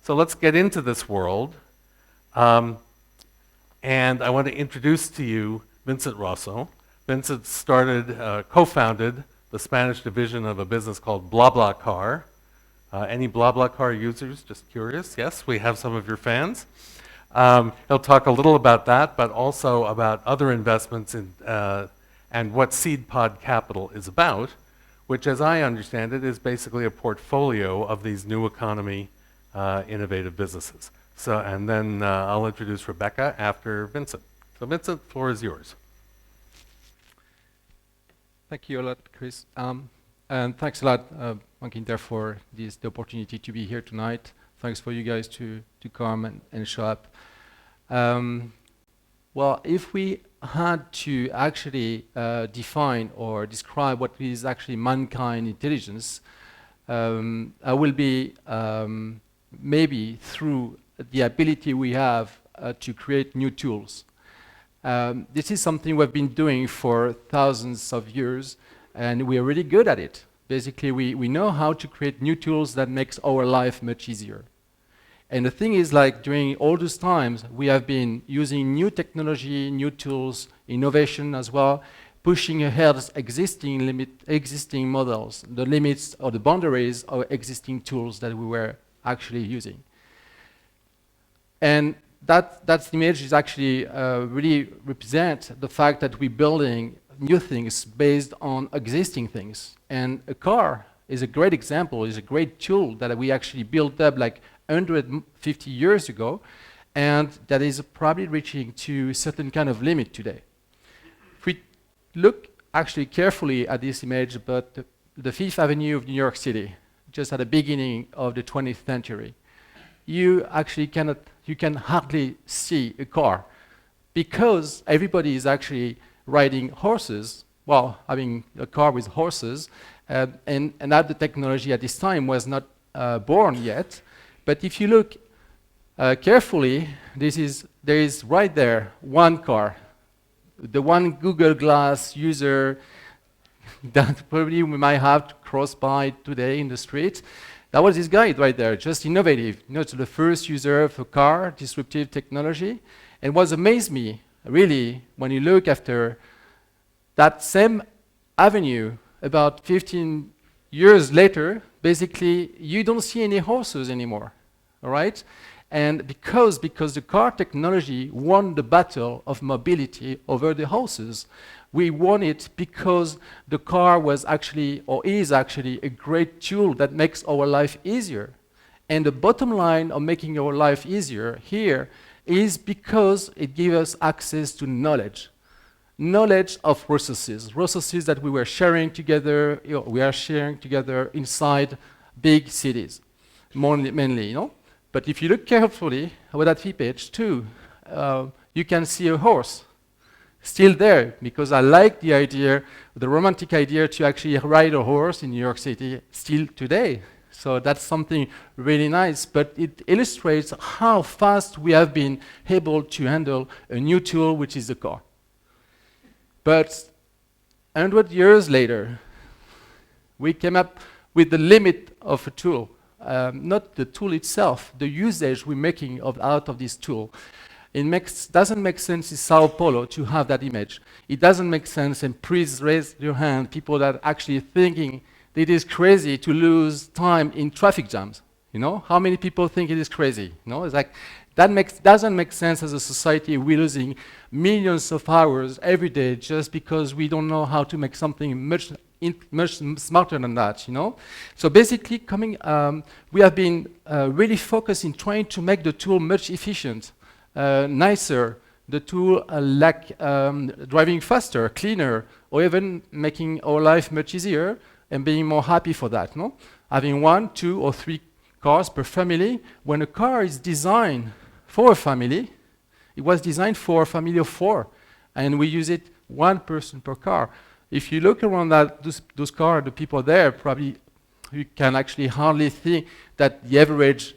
So let's get into this world. And I want to introduce to you Vincent Rosso. Vincent co-founded the Spanish division of a business called BlaBlaCar. Any BlaBlaCar users? Just curious. Yes, we have some of your fans. He'll talk a little about that, but also about other investments in, and what Seed Pod Capital is about, which, as I understand it, is basically a portfolio of these new economy innovative businesses. So, and then I'll introduce Rebecca after Vincent. So Vincent, the floor is yours. Thank you a lot, Chris. And thanks a lot, Inter, for the opportunity to be here tonight. Thanks for you guys to come and show up. Well, if we had to actually define or describe what is actually mankind intelligence, I will be maybe through the ability we have to create new tools. This is something we've been doing for thousands of years, and we are really good at it. Basically, we know how to create new tools that makes our life much easier. And the thing is, like, during all those times, we have been using new technology, new tools, innovation as well, pushing ahead existing models, the limits or the boundaries of existing tools that we were actually using. And that image is actually really represent the fact that we're building new things based on existing things. And a car is a great example, is a great tool that we actually built up like 150 years ago, and that is probably reaching to a certain kind of limit today. If we look actually carefully at this image, but the Fifth Avenue of New York City, just at the beginning of the 20th century, you can hardly see a car because everybody is actually riding horses, well, having a car with horses, and that the technology at this time was not born yet. But if you look carefully, there is right there one car, the one Google Glass user that probably we might have to cross by today in the street. That was this guy right there, just innovative. You know, it's the first user of a car, disruptive technology. And what amazed me, really, when you look after that same avenue, about 15 years later, basically, you don't see any horses anymore, all right? And because the car technology won the battle of mobility over the horses, we won it because the car was actually, or is actually, a great tool that makes our life easier. And the bottom line of making our life easier here is because it gives us access to knowledge. Knowledge of resources that we were sharing together, we are sharing together inside big cities, mainly, you know. But if you look carefully at that page too, you can see a horse still there, because I like the idea, the romantic idea to actually ride a horse in New York City still today. So that's something really nice, but it illustrates how fast we have been able to handle a new tool, which is the car. But 100 years later, we came up with the limit of a tool. Not the tool itself, the usage we're making out of this tool. It doesn't make sense in Sao Paulo to have that image. It doesn't make sense, and please raise your hand, people that are actually thinking that it is crazy to lose time in traffic jams. You know, how many people think it is crazy? You know, it's like, doesn't make sense as a society. We're losing millions of hours every day just because we don't know how to make something much smarter than that, you know? So basically, we have been really focused in trying to make the tool much efficient, nicer, the tool driving faster, cleaner, or even making our life much easier and being more happy for that, no? Having 1, 2, or 3 cars per family. When a car is designed for a family, it was designed for a family of 4, and we use it 1 person per car. If you look around those cars, the people there, probably you can actually hardly think that the average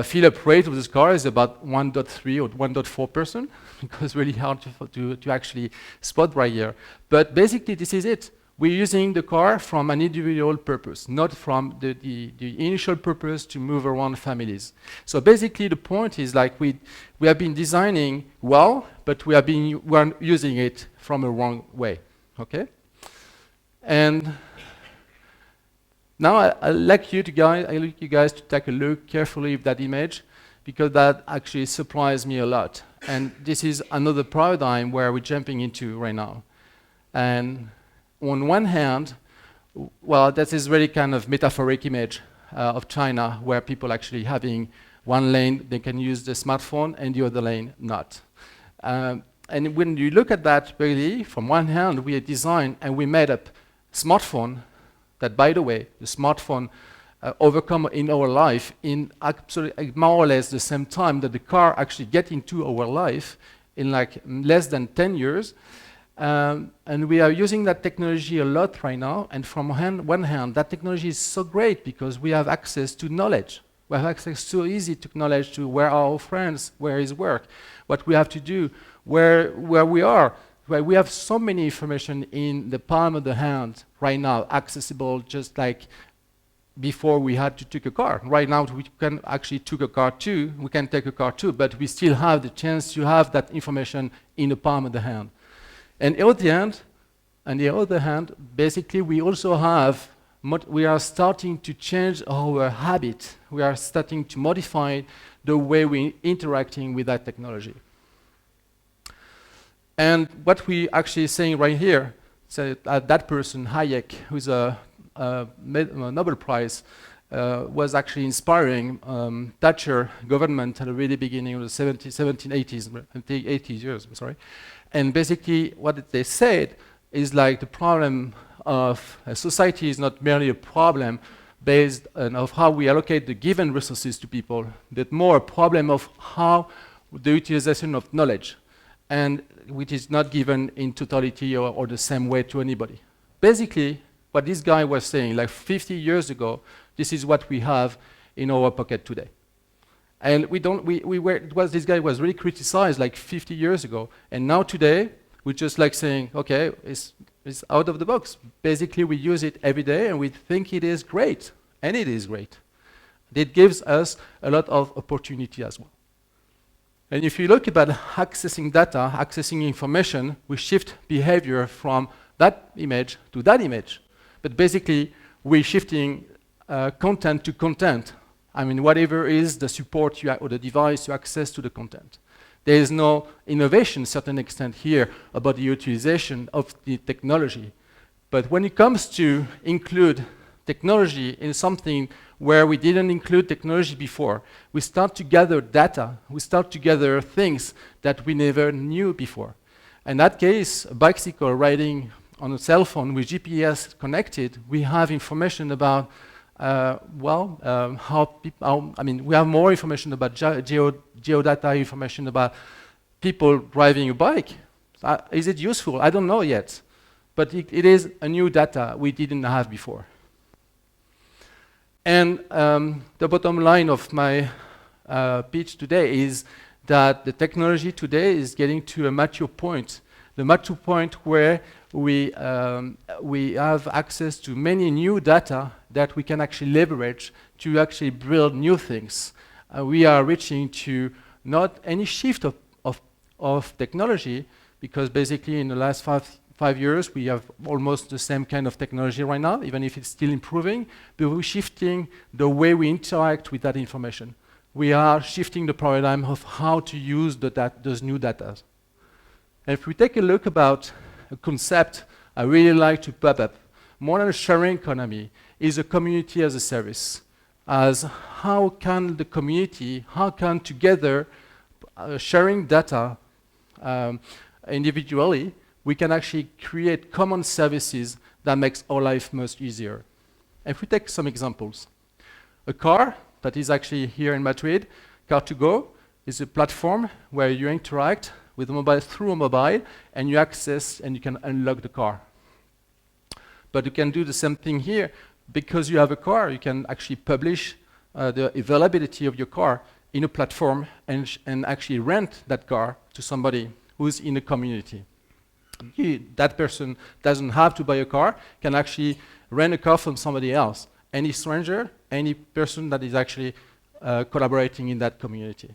fill-up rate of this car is about 1.3 or 1.4 person, because it's really hard to actually spot right here. But basically, this is it. we're using the car from an individual purpose, not from the initial purpose to move around families. So basically the point is like we have been designing well, but we are using it from a wrong way, okay? And now I'd like you guys to take a look carefully at that image, because that actually surprised me a lot. And this is another paradigm where we're jumping into right now. And on one hand, well, that is really kind of metaphoric image of China, where people actually having one lane, they can use the smartphone, and the other lane not. And when you look at that, really, from one hand, we designed and we made up smartphone that, by the way, the smartphone overcome in our life in absolutely more or less the same time that the car actually get into our life, in like less than 10 years. And we are using that technology a lot right now. And from one hand, that technology is so great because we have access to knowledge. We have access so easy to knowledge, to where are our friends, where is work, what we have to do, where we are. Right? We have so many information in the palm of the hand right now, accessible just like before we had to take a car. Right now we can actually take a car too, but we still have the chance to have that information in the palm of the hand. And on the other hand, basically we also have, we are starting to change our habit. We are starting to modify the way we're interacting with that technology. And what we actually saying right here, so that person, Hayek, who's a Nobel Prize, was actually inspiring Thatcher government at the really beginning of the 80s years, sorry. And basically what they said is like the problem of a society is not merely a problem based on of how we allocate the given resources to people, but more a problem of how the utilization of knowledge, and which is not given in totality or the same way to anybody. Basically, what this guy was saying, like 50 years ago, this is what we have in our pocket today. And this guy was really criticized like 50 years ago, and now today, we're just like saying, okay, it's out of the box. Basically, we use it every day, and we think it is great, and it is great. It gives us a lot of opportunity as well. And if you look about accessing data, accessing information, we shift behavior from that image to that image. But basically, we're shifting content to content. I mean, whatever is the support or the device you access to the content. There is no innovation, to a certain extent here, about the utilization of the technology. But when it comes to include technology in something where we didn't include technology before, we start to gather data, we start to gather things that we never knew before. In that case, a bicycle riding on a cell phone with GPS connected, we have information about, we have more information about geodata information about people driving a bike. Is it useful? I don't know yet. But it is a new data we didn't have before. And the bottom line of my pitch today is that the technology today is getting to a mature point. The mature point where we have access to many new data that we can actually leverage to actually build new things. We are reaching to not any shift of technology, because basically in the last five years we have almost the same kind of technology right now, even if it's still improving, but we're shifting the way we interact with that information. We are shifting the paradigm of how to use those new data. And if we take a look about a concept I really like to pop up, more than a sharing economy, is a community as a service. As how can the community, how can together sharing data individually, we can actually create common services that makes our life much easier. If we take some examples, a car that is actually here in Madrid, Car2Go, is a platform where you interact with a mobile through a mobile, and you access and you can unlock the car. But you can do the same thing here. Because you have a car, you can actually publish the availability of your car in a platform and actually rent that car to somebody who's in a community. that person doesn't have to buy a car, can actually rent a car from somebody else. Any stranger, any person that is actually collaborating in that community.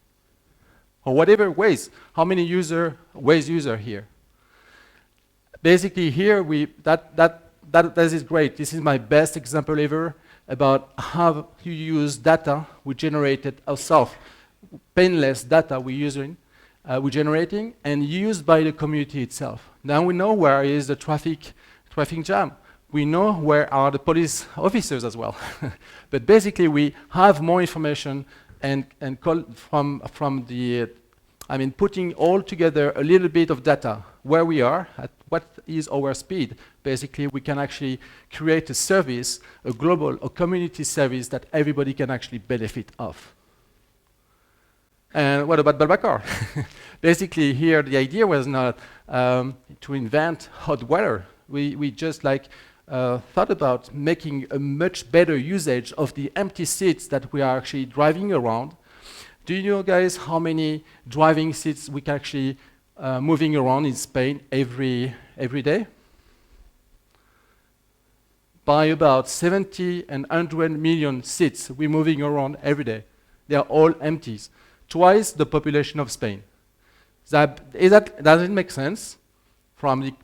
Or whatever ways. How many Waze user here? Basically here, that is great. This is my best example ever about how you use data we generated ourselves, painless data we're generating and used by the community itself. Now we know where is the traffic jam. We know where are the police officers as well. But basically we have more information and from the, putting all together a little bit of data, where we are, at what is our speed. Basically we can actually create a service, a global, a community service that everybody can actually benefit of. And what about BlaBlaCar? Basically here the idea was not to invent hot water. We just thought about making a much better usage of the empty seats that we are actually driving around. Do you know, guys, how many driving seats we can actually moving around in Spain every day? By about 70 and 100 million seats we're moving around every day. They are all empties. Twice the population of Spain. Does it make sense from the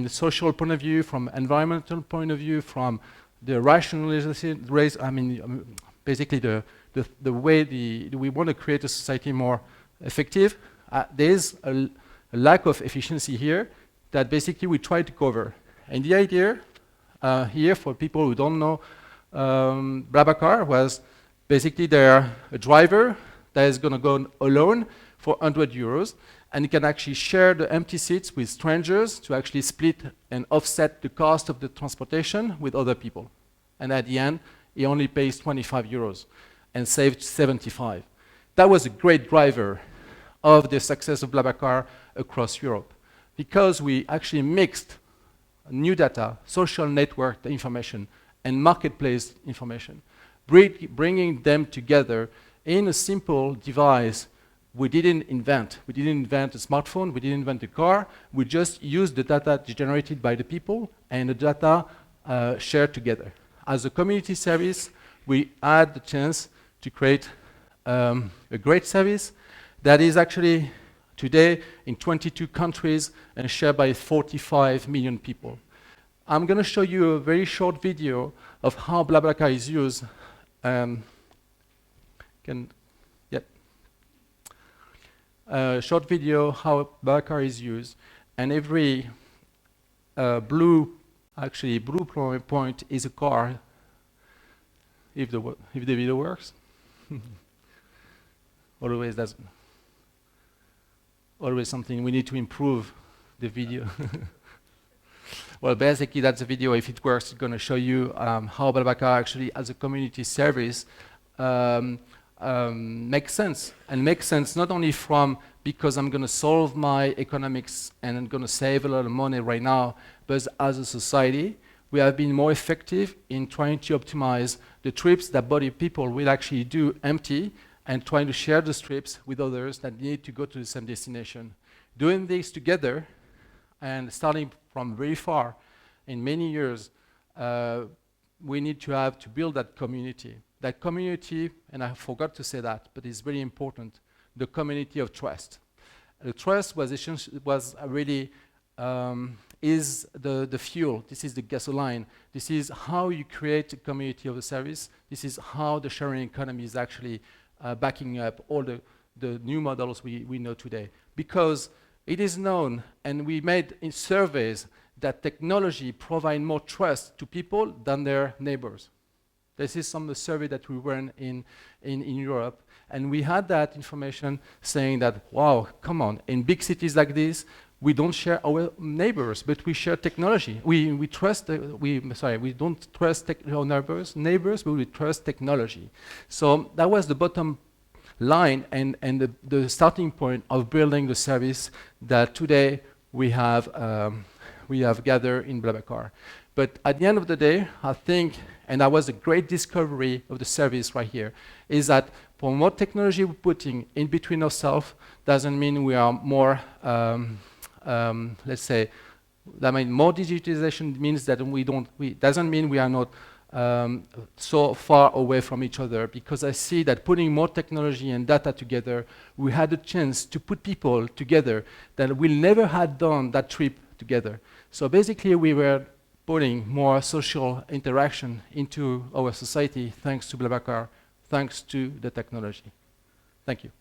social point of view, from environmental point of view, from the rationalization, basically the way we want to create a society more effective. There's a lack of efficiency here that basically we try to cover. And the idea here, for people who don't know BlaBlaCar, was basically they're a driver that is going to go alone for 100 euros, and he can actually share the empty seats with strangers to actually split and offset the cost of the transportation with other people. And at the end, he only pays 25 euros and saved 75. That was a great driver of the success of BlaBlaCar across Europe, because we actually mixed new data, social network information, and marketplace information, bringing them together in a simple device. We didn't invent a smartphone, we didn't invent a car, we just used the data generated by the people and the data shared together. As a community service, we had the chance to create a great service that is actually today in 22 countries and shared by 45 million people. I'm going to show you a very short video of how BlaBlaCar is used. Short video how BlaBlaCar is used, and every blue point is a car. If the video works, always doesn't. Always something we need to improve the video. Well, basically that's the video. If it works, it's going to show you how BlaBlaCar actually, as a community service, makes sense. And makes sense not only because I'm going to solve my economics and I'm going to save a lot of money right now, but as a society, we have been more effective in trying to optimize the trips that people will actually do empty and trying to share the trips with others that need to go to the same destination. Doing this together and starting from very far in many years, we need to build that community. That community, and I forgot to say that, but it's very important, the community of trust. The trust was really is the fuel. This is the gasoline. This is how you create a community of a service. This is how the sharing economy is actually backing up all the new models we know today. Because it is known, and we made in surveys, that technology provides more trust to people than their neighbors. This is some of the survey that we ran in Europe, and we had that information saying that, wow, come on, in big cities like this, we don't share our neighbors, but we share technology. We don't trust our neighbors, but we trust technology. So that was the bottom line and the starting point of building the service that today we have gathered in BlaBlaCar. But at the end of the day, I think, and that was a great discovery of the service right here, is that for more technology we're putting in between ourselves doesn't mean we are more, let's say, I mean, more digitization means that doesn't mean we are not so far away from each other, because I see that putting more technology and data together, we had a chance to put people together that we never had done that trip together. So basically we were putting more social interaction into our society thanks to BlaBlaCar, thanks to the technology. Thank you.